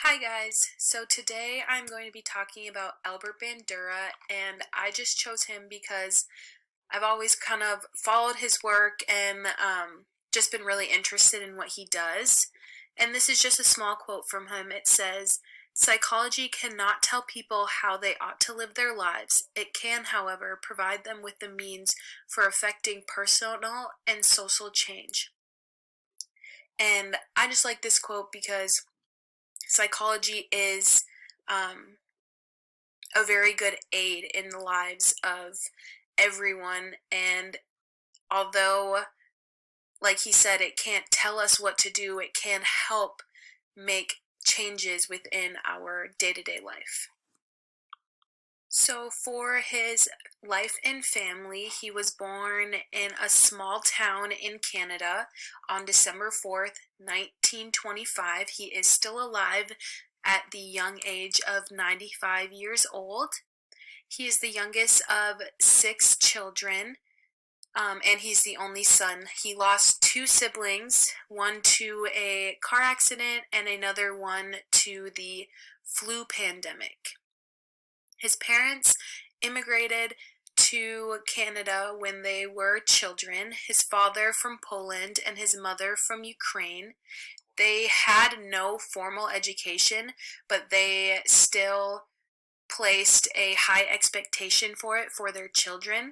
Hi guys, so today I'm going to be talking about Albert Bandura, and I just chose him because I've always kind of followed his work and just been really interested in what he does. And this is just a small quote from him. It says, "Psychology cannot tell people how they ought to live their lives. It can, however, provide them with the means for effecting personal and social change." And I just like this quote because psychology is um, a very good aid in the lives of everyone. And although, like he said, it can't tell us what to do, it can help make changes within our day to day life. So, for his life and family, he was born in a small town in Canada on December 4th, 1925. He is still alive at the young age of 95 years old. He is the youngest of six children, and he's the only son. He lost two siblings, one to a car accident and another one to the flu pandemic. His parents immigrated to Canada when they were children, his father from Poland and his mother from Ukraine. They had no formal education, but they still placed a high expectation for it for their children.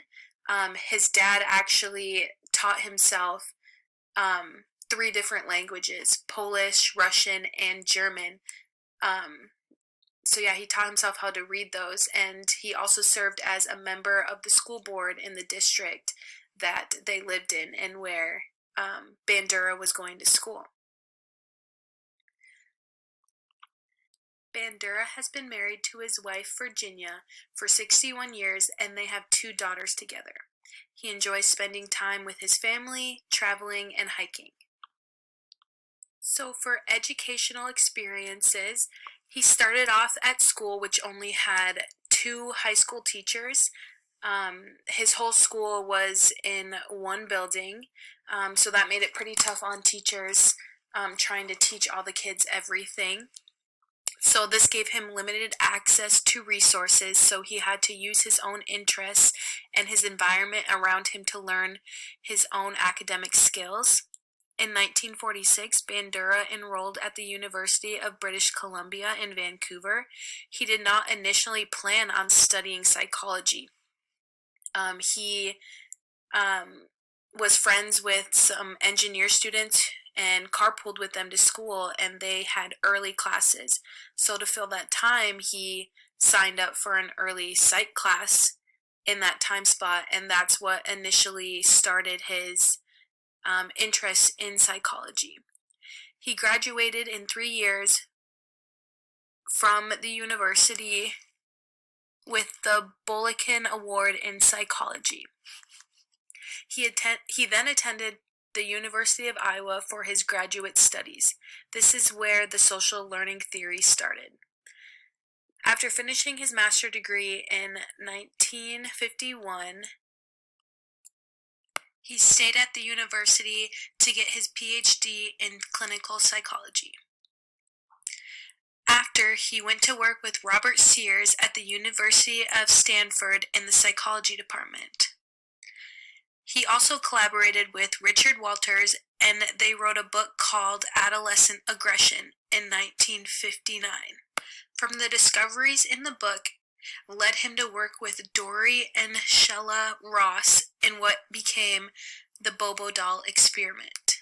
His dad actually taught himself three different languages: Polish, Russian, and German. Um, so yeah, he taught himself how to read those, and he also served as a member of the school board in the district that they lived in and where Bandura was going to school. Bandura has been married to his wife Virginia for 61 years, and they have two daughters together. He enjoys spending time with his family, traveling, and hiking. So for educational experiences, he started off at school, which only had two high school teachers. His whole school was in one building, so that made it pretty tough on teachers trying to teach all the kids everything. So this gave him limited access to resources, so he had to use his own interests and his environment around him to learn his own academic skills. In 1946, Bandura enrolled at the University of British Columbia in Vancouver. He did not initially plan on studying psychology. He was friends with some engineer students and carpooled with them to school, and they had early classes. So to fill that time, he signed up for an early psych class in that time spot, and that's what initially started his interest in psychology. He graduated in 3 years from the university with the Bulletin Award in Psychology. He then attended the University of Iowa for his graduate studies. This is where the social learning theory started. After finishing his master's degree in 1951, he stayed at the university to get his PhD in clinical psychology. After, he went to work with Robert Sears at the University of Stanford in the psychology department. He also collaborated with Richard Walters, and they wrote a book called Adolescent Aggression in 1959. From the discoveries in the book led him to work with Dory and Shella Ross in what became the Bobo doll experiment.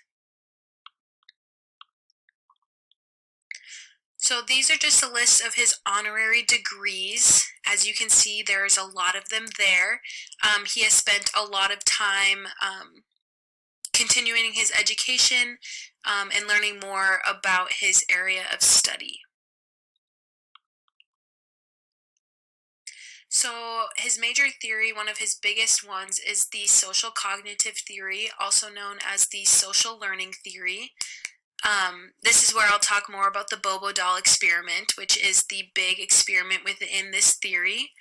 So these are just a list of his honorary degrees. As you can see, there's a lot of them there. He has spent a lot of time continuing his education and learning more about his area of study. So his major theory, one of his biggest ones, is the social cognitive theory, also known as the social learning theory. This is where I'll talk more about the Bobo doll experiment, which is the big experiment within this theory.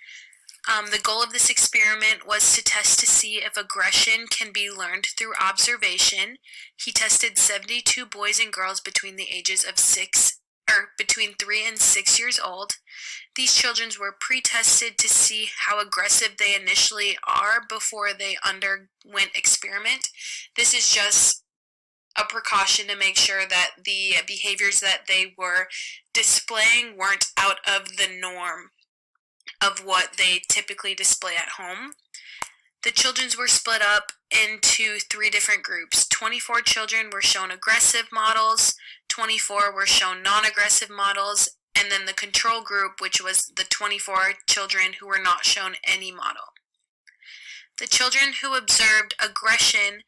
The goal of this experiment was to test to see if aggression can be learned through observation. He tested 72 boys and girls between the ages of 6 or between 3 and 6 years old. These children were pre-tested to see how aggressive they initially are before they underwent experiment. This is just a precaution to make sure that the behaviors that they were displaying weren't out of the norm of what they typically display at home. The children were split up into 3 different groups. 24 children were shown aggressive models, 24 were shown non-aggressive models, and then the control group, which was the 24 children who were not shown any model. The children who observed aggression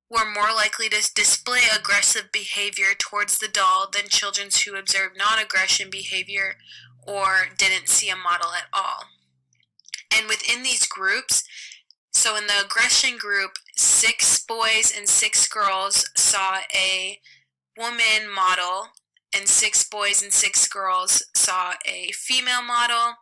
were more likely to display aggressive behavior towards the doll than children who observed non-aggression behavior or didn't see a model at all. And within these groups, so in the aggression group, 6 boys and 6 girls saw a woman model, and 6 boys and 6 girls saw a female model.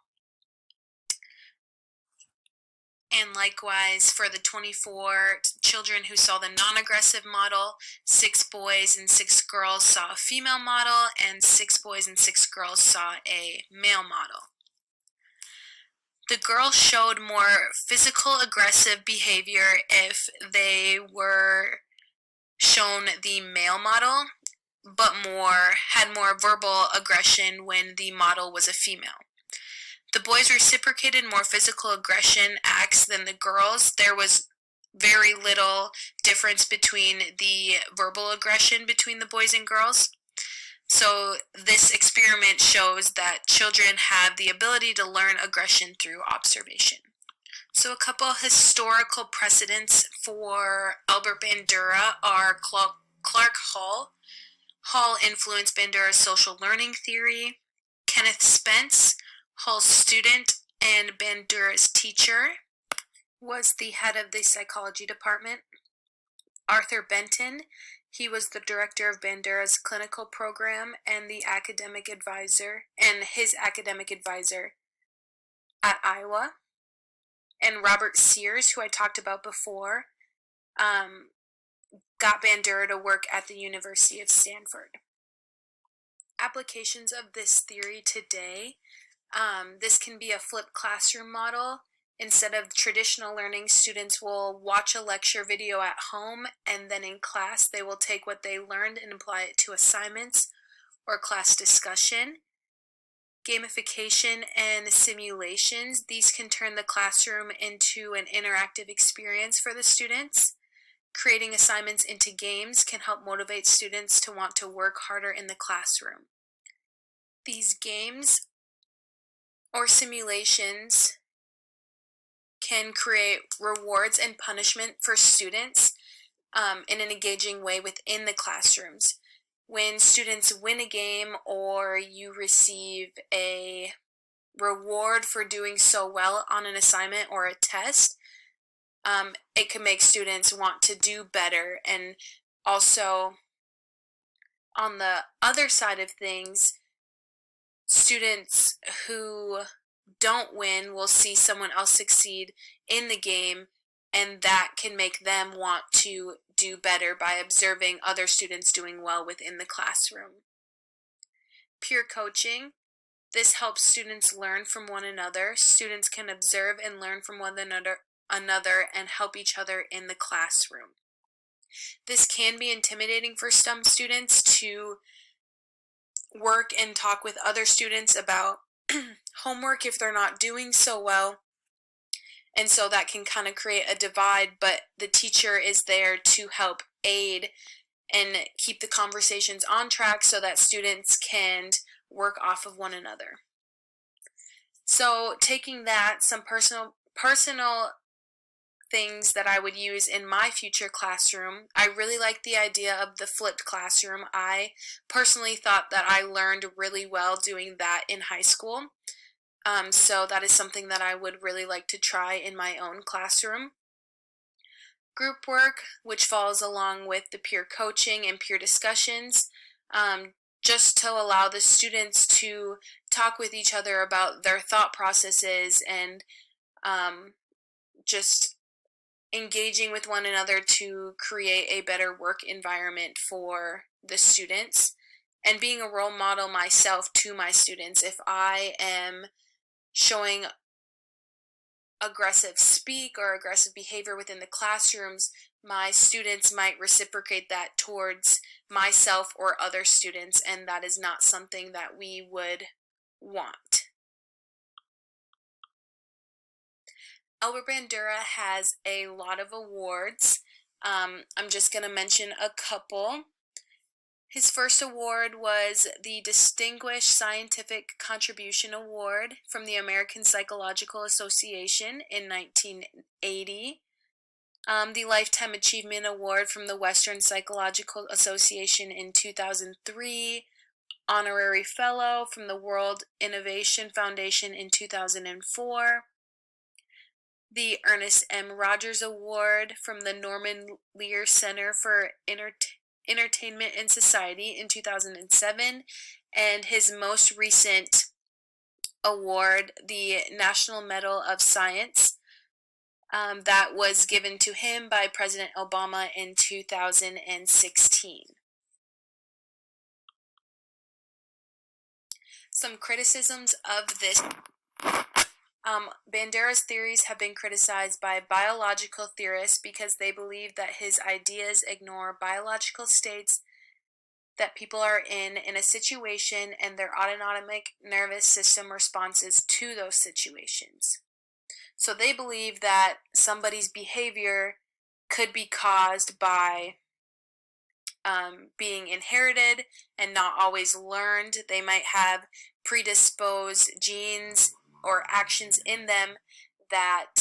And likewise, for the 24 children who saw the non-aggressive model, 6 boys and 6 girls saw a female model, and 6 boys and 6 girls saw a male model. The girls showed more physical aggressive behavior if they were shown the male model, but had more verbal aggression when the model was a female. The boys reciprocated more physical aggression acts than the girls. There was very little difference between the verbal aggression between the boys and girls. So this experiment shows that children have the ability to learn aggression through observation. So a couple historical precedents for Albert Bandura are Clark Hall. Hall influenced Bandura's social learning theory. Kenneth Spence, Hall's student and Bandura's teacher, was the head of the psychology department. Arthur Benton, he was the director of Bandura's clinical program and his academic advisor at Iowa. And Robert Sears, who I talked about before, got Bandura to work at the University of Stanford. Applications of this theory today. This can be a flipped classroom model. Instead of traditional learning, students will watch a lecture video at home, and then in class they will take what they learned and apply it to assignments or class discussion. Gamification and simulations. These can turn the classroom into an interactive experience for the students. Creating assignments into games can help motivate students to want to work harder in the classroom. These games or simulations can create rewards and punishment for students in an engaging way within the classrooms. When students win a game or you receive a reward for doing so well on an assignment or a test, it can make students want to do better. And also, on the other side of things, students who don't win will see someone else succeed in the game, and that can make them want to do better by observing other students doing well within the classroom. Peer coaching. This helps students learn from one another. Students can observe and learn from one another and help each other in the classroom. This can be intimidating for some students to work and talk with other students about homework if they're not doing so well, and so that can kind of create a divide, but the teacher is there to help aid and keep the conversations on track so that students can work off of one another. So taking that, some personal things that I would use in my future classroom. I really like the idea of the flipped classroom. I personally thought that I learned really well doing that in high school. So that is something that I would really like to try in my own classroom. Group work, which falls along with the peer coaching and peer discussions, just to allow the students to talk with each other about their thought processes and just engaging with one another to create a better work environment for the students. and being a role model myself to my students. If I am showing aggressive speak or aggressive behavior within the classrooms, my students might reciprocate that towards myself or other students, and that is not something that we would want. Albert Bandura has a lot of awards. I'm just going to mention a couple. His first award was the Distinguished Scientific Contribution Award from the American Psychological Association in 1980. The Lifetime Achievement Award from the Western Psychological Association in 2003. Honorary Fellow from the World Innovation Foundation in 2004. The Ernest M. Rogers Award from the Norman Lear Center for Entertainment and Society in 2007, and his most recent award, the National Medal of Science, that was given to him by President Obama in 2016. Some criticisms of this. Bandura's theories have been criticized by biological theorists because they believe that his ideas ignore biological states that people are in a situation and their autonomic nervous system responses to those situations. So they believe that somebody's behavior could be caused by being inherited and not always learned. They might have predisposed genes or actions in them that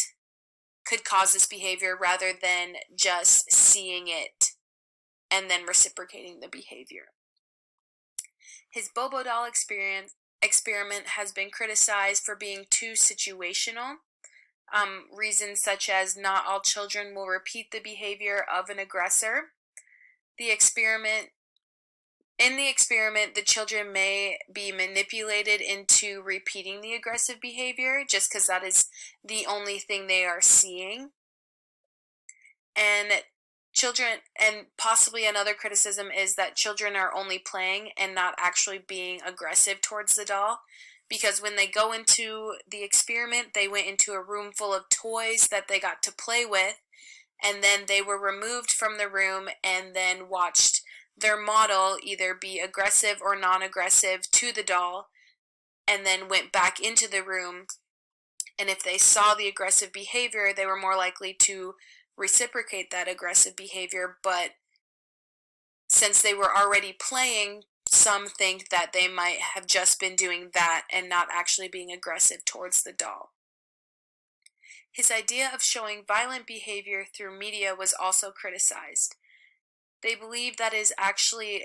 could cause this behavior rather than just seeing it and then reciprocating the behavior. His Bobo doll experiment has been criticized for being too situational. Reasons such as not all children will repeat the behavior of an aggressor. In the experiment, the children may be manipulated into repeating the aggressive behavior just because that is the only thing they are seeing. And possibly another criticism is that children are only playing and not actually being aggressive towards the doll, because when they go into the experiment, they went into a room full of toys that they got to play with, and then they were removed from the room and then watched their model either be aggressive or non-aggressive to the doll, and then went back into the room. And if they saw the aggressive behavior, they were more likely to reciprocate that aggressive behavior. But since they were already playing, some think that they might have just been doing that and not actually being aggressive towards the doll. His idea of showing violent behavior through media was also criticized. They believe that it actually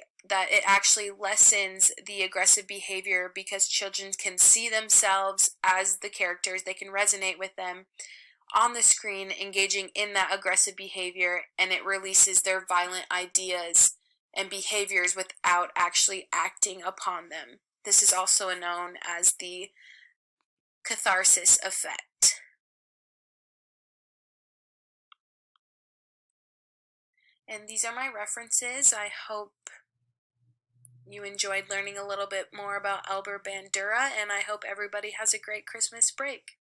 lessens the aggressive behavior because children can see themselves as the characters, they can resonate with them on the screen engaging in that aggressive behavior, and it releases their violent ideas and behaviors without actually acting upon them. This is also known as the catharsis effect. And these are my references. I hope you enjoyed learning a little bit more about Albert Bandura, and I hope everybody has a great Christmas break.